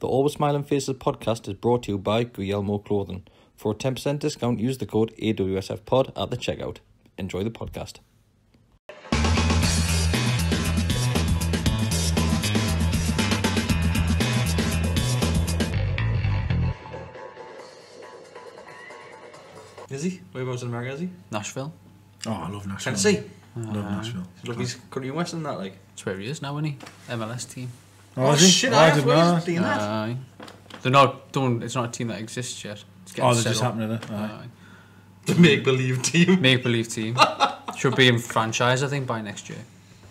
The Always Smiling Faces podcast is brought to you by Guglielmo Clothing. For a 10% discount, use the code AWSFpod at the checkout. Enjoy the podcast. Is he? Whereabouts in America is he? Nashville. Oh, I love Nashville. Tennessee. Love Nashville. Look, he's country western that, like. That's where he is now, isn't he? MLS team. Oh, is he? Shit, Oh, I I have didn't know. he's doing that. They're not doing. It's not a team that exists yet. It's getting They're set just up. happening there. The make-believe team. Make believe team. Should be in franchise, I think, by next year.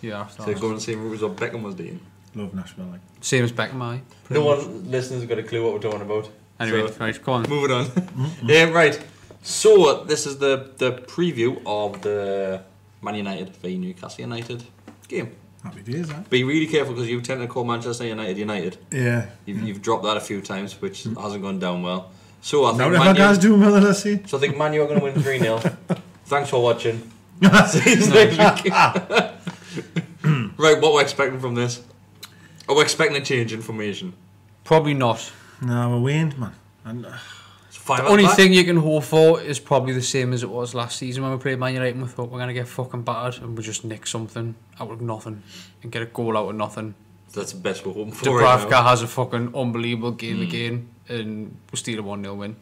Yeah. So they're going the same route as what Beckham was doing. Love Nashville. Like. Same as Beckham, aye. No one listeners got a clue what we're talking about. Anyway, So, right, come on. moving on. Right. So this is the preview of the Man United v Newcastle United game. Happy days, huh? Be really careful because you tend to call Manchester United. Yeah. You've dropped that a few times, which hasn't gone down well. So I Now think if Man our guys U, doing well, let's see. so I think Man U are going to win 3-0. Thanks for watching. See you next week. Right, what we're expecting from this? Are we expecting a change in formation? Probably not. No, we're waned, man. And, It's 5 The at only back. thing you can hope for is probably the same as it was last season when we played Man United and we thought we're going to get fucking battered and we just nick something out of nothing and get a goal out of nothing. That's the best we're hoping for right Dubravka now. has a fucking unbelievable game again and we'll steal a 1-0 win.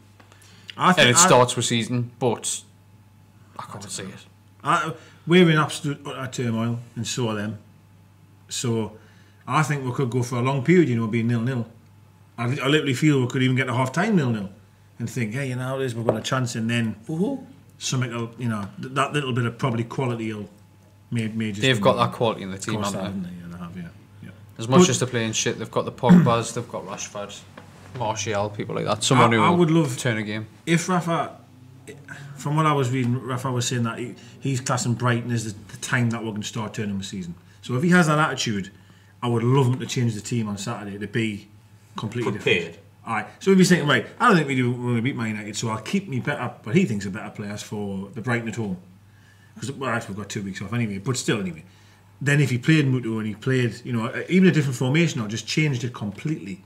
I think And it starts with season, but I can't see it. we're in absolute utter turmoil, and so are them. So I think we could go for a long period, being 0-0. I literally feel we could even get to half time 0-0 and think, hey, it is, we've got a chance, and then something will, that little bit of probably quality will may just. They've got that quality in the team, Course haven't they? they? Yeah, they have, yeah. As much as they're playing shit, they've got the Pogbas, they've got Rashford, Martial, people like that. Someone who I would will love turn a game. If Rafa, from what I was reading, Rafa was saying that he's classing Brighton as the time that we're going to start turning the season. So if he has that attitude, I would love him to change the team on Saturday to be completely Prepared. different. Alright, so if he's thinking, right, I don't think we're going to beat Man United, so I'll keep me better, but he thinks are better players for the Brighton at home. Because, actually, we've got 2 weeks off anyway, but still, anyway. Then if he played Mutu and he played, even a different formation or just changed it completely,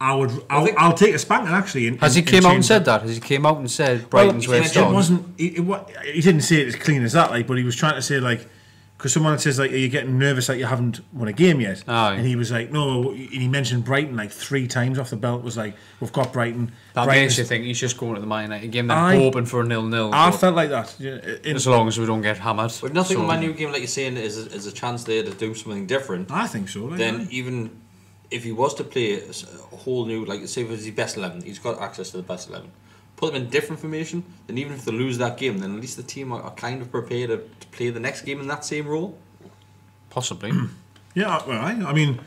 I'll take a spanking actually. Has he came out and said that? Has he came out and said Brighton's where it's It done? wasn't. He didn't say it as clean as that, but he was trying to say because someone says are you getting nervous that you haven't won a game yet? Aye. And he was like, no. And he mentioned Brighton 3 times off the belt. Was like, we've got Brighton. That makes you think he's just going to the Man United game, then hoping for a 0-0. I felt like that. As long as we don't get hammered. But nothing in Man U game, like you're saying, is a chance there to do something different. I think so. Then even if he was to play a whole new, say if it's his best 11, he's got access to the best 11. Put them in different formation, then even if they lose that game, then at least the team are kind of prepared to play the next game in that same role. Possibly. Yeah, well, I mean,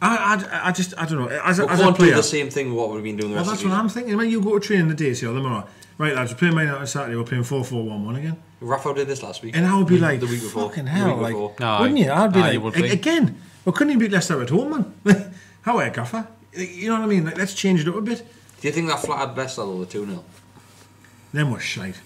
I don't know. As We a can't player, do the same thing what we've been doing the well, rest that's of the what season. I'm thinking. When you go to training the day, say, right, lads, we're playing Man United on Saturday. We're playing 4-4-1-1 again. Rafa did this last week. And I would be like, the week before. fucking The hell, week before. No, wouldn't you? I'd be you would be. again, we couldn't even beat Leicester at home, man. How are you, Gaffer? You know what I mean? Let's change it up a bit. Do you think that flattered Leicester though, the 2-0? Them were shite.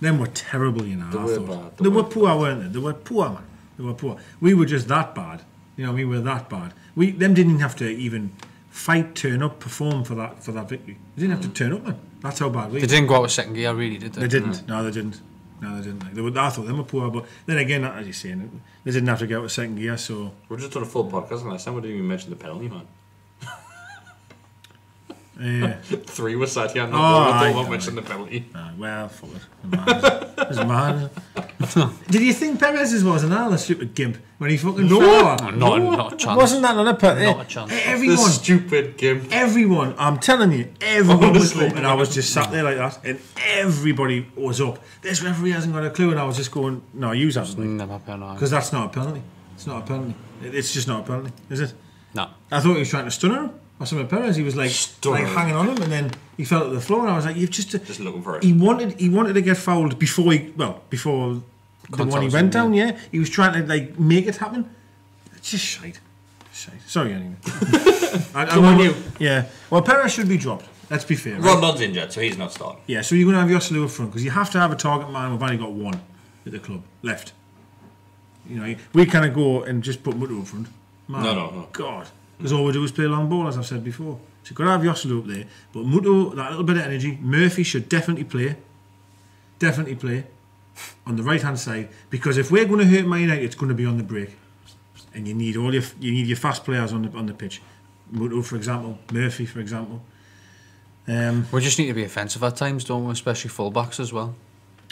Them were terrible, They I were thought. bad. They were poor, weren't they? They were poor, man. They were poor. We were just that bad. We were that bad. Them didn't have to even fight, turn up, perform for that victory. They didn't have to turn up, man. That's how bad we were. They didn't go out with second gear, really, did they? They didn't. No, they didn't. I thought they were poor, but then again, as you're saying, they didn't have to get out of second gear, so... We're just on a full podcast last time we didn't even mention the penalty, man. 3 was sat here and I don't mention the penalty. Well, fuck it. It was mad. Did you think Perez's was another stupid gimp when he fucking fell? Not a chance. Wasn't that on a put? Not a chance. The stupid gimp. Everyone, I'm telling you, everyone was up, and I was just sat there like that, and everybody was up. This referee hasn't got a clue, and I was just going, no, use that, because that's not a penalty. It's not a penalty. It's just not a penalty, is it? No. I thought he was trying to stun her. Or something. Perez, he was like hanging on him, and then he fell to the floor, and I was like, "You've just looking for it." He wanted to get fouled before the one he went down. Yeah, he was trying to make it happen. It's just shite. Sorry, anyway. Come on, you. Yeah. Well, Perez should be dropped. Let's be fair. Right? Rondon's injured, so he's not starting. Yeah. So you're going to have Joselu up front because you have to have a target man. We've only got one at the club left. We kind of go and just put Mutu up front. Man, No. God. Because all we do is play long ball, as I've said before. So you've got to have Joselu up there. But Muto, that little bit of energy. Murphy should definitely play. Definitely play on the right-hand side. Because if we're going to hurt Man United, it's going to be on the break. And you need your fast players on the pitch. Muto, for example. Murphy, for example. We just need to be offensive at times, don't we? Especially full-backs as well.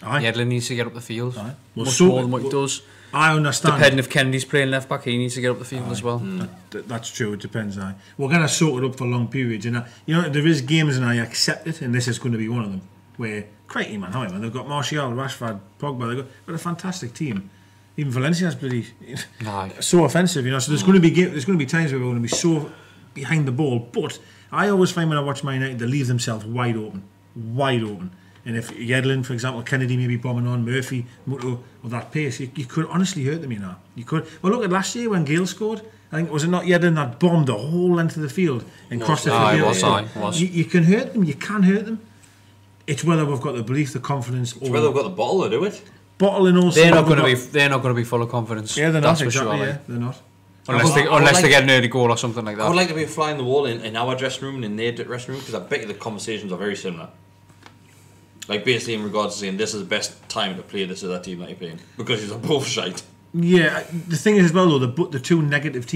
Yedlin needs to get up the field. Well, much more than what he does. I understand. Depending if Kennedy's playing left back, he needs to get up the field as well. That's true. It depends. We're going to sort it up for long periods, and there is games, and I accept it, and this is going to be one of them. Where crikey, man, how man? They've got Martial, Rashford, Pogba. They've got a fantastic team. Even Valencia's bloody so offensive, So there's going to be times where we're going to be so behind the ball. But I always find when I watch Man United, they leave themselves wide open. And if Yedlin, for example, Kennedy maybe bombing on, Murphy, Muto, with that pace, you could honestly hurt them, You could. Well, look at last year when Gale scored. I think, was it not Yedlin that bombed the whole length of the field and crossed it for Gale? You can hurt them. You can hurt them. It's whether we've got the belief, the confidence. It's whether we've got the bottle to do it. Bottle and also. They're not going to be full of confidence. Yeah, they're not. That's Exactly. for sure. Yeah, they're not. Unless they get an early goal or something like that. I would like to be a fly in the wall in our dressing room and in their dressing room, because I bet you the conversations are very similar. Like basically in regards to saying this is the best time to play this is that team that you're playing, because it's both shite. Yeah, the thing is as well though, the two negative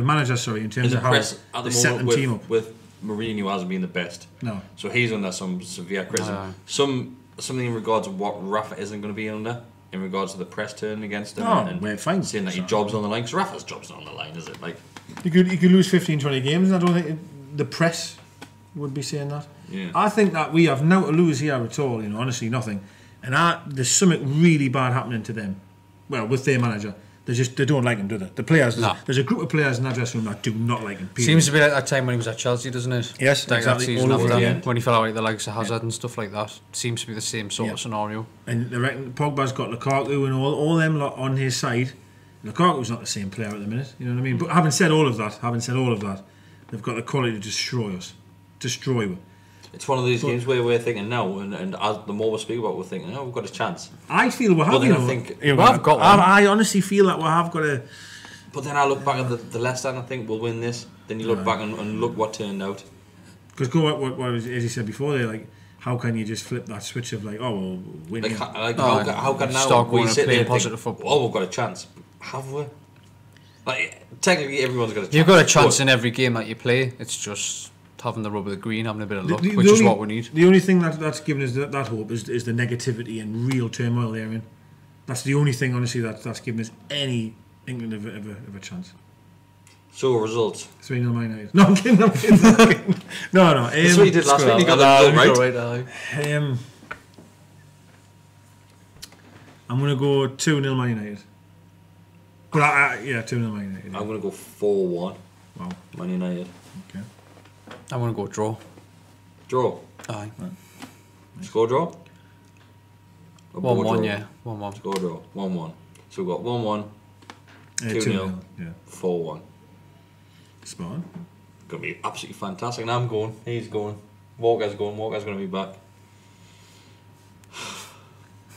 managers, in terms of how they set the team up. With Mourinho hasn't been the best. No. So he's under some severe criticism. Something in regards to what Rafa isn't going to be under, in regards to the press turning against him and fine. saying that your job's on the line. Because Rafa's job's not on the line, is it? Like you could lose 15-20 games, and I don't think the press would be saying that. Yeah. I think that we have no to lose here at all. Honestly, nothing. And there's something really bad happening to them. Well, with their manager, they don't like him, do they? The players, there's a group of players in that dressing room that do not like him. Seems to be like that time when he was at Chelsea, doesn't it? Yes, like exactly. All over again. When he fell out like the likes of Hazard and stuff like that. Seems to be the same sort of scenario. And I reckon Pogba's got Lukaku and all them lot on his side. Lukaku's not the same player at the minute. You know what I mean? But having said all of that, they've got the quality to destroy us. It's one of these games where we're thinking now, and as the more we speak about it, we're thinking, we've got a chance. I feel we have. I honestly feel that we have got a. But then I look back at the Leicester and I think we'll win this. Then you look back and look what turned out. Because as you said before, they're like, how can you just flip that switch of win? How can now start we sit there and positive think, football? we've got a chance? Have we? Technically, everyone's got a chance. You've got a chance in every game that you play. It's just having the rub of the green, having a bit of luck, which is what we need. The only thing that's given us that hope is the negativity and real turmoil therein. That's the only thing, honestly, that's given us any inkling of a chance. So, results? 3-0 Man United. No, I'm kidding. No. That's what you did last week. You got the result right. I'm going to go 2-0 Man United. But 2-0 Man United. I'm going to go 4-1. Wow. Man United. Okay. I'm going to go draw. Draw? Aye. Right. Score draw? 1-1, yeah. 1-1. Score draw. 1-1. So we've got 1-1, 2-0, 4-1. Spot on. Going to be absolutely fantastic. And I'm going. He's going. Walker's going. Walker's going to be back.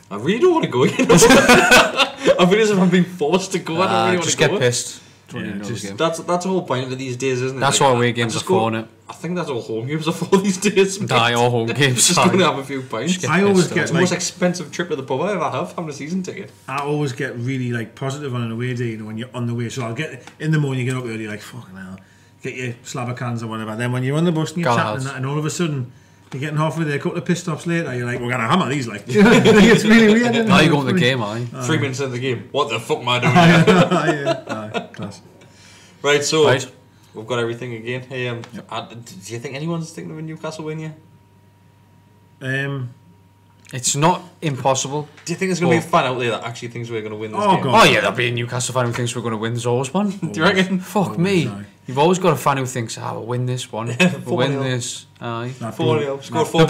I really don't want to go again. I feel as if I'm being forced to go. I don't really want to go. Just get pissed. That's the whole point of these days, isn't it? That's why away games are for, isn't it? I think that's all home games are for these days. All home games. Just going to have a few pints. I always get it's the most expensive trip to the pub I ever have, having a season ticket. I always get really positive on an away day, when you're on the way. So I'll get in the morning, you get up early, fucking hell, get your slab of cans or whatever. Then when you're on the bus and you're chatting and all of a sudden you're getting halfway there, a couple of pit stops later, you're like, we're going to hammer these, It's really weird. Now you go to the game, aye. 3 minutes into the game. What the fuck am I doing here? Aye, class. Right, so we've got everything again. Hey, do you think anyone's thinking of a Newcastle win yet? It's not impossible. Do you think there's going to be a fan out there that actually thinks we're going to win this game? God. Oh yeah, there'll be a Newcastle fan who thinks we're going to win. There's always one. Do you reckon? Fuck me. You've always got a fan who thinks, we'll win this one. We'll win this. Aye. 4-0. Score 4. There'll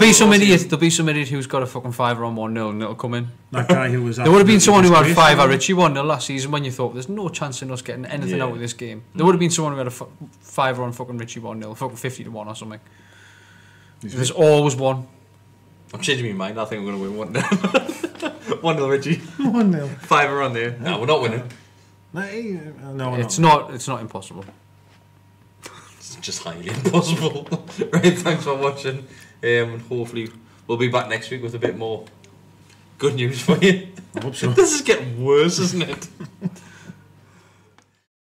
be some idiot who's got a fucking 5 on 1-0 and it'll come in. That guy who was there would have been someone who had 5 at Richie 1-0 last season when you thought there's no chance in us getting anything out of this game. There would have been someone who had a 5 on fucking Richie 1-0, fucking 50-1 or something. There's always one. I'm changing my mind. I think we're going to win 1-0. 1-0 Richie. 1-0. 5 on there. No, we're not winning. No, it's not impossible. just highly impossible. Right, thanks for watching. And hopefully we'll be back next week with a bit more good news for you. I hope so. This is getting worse, isn't it?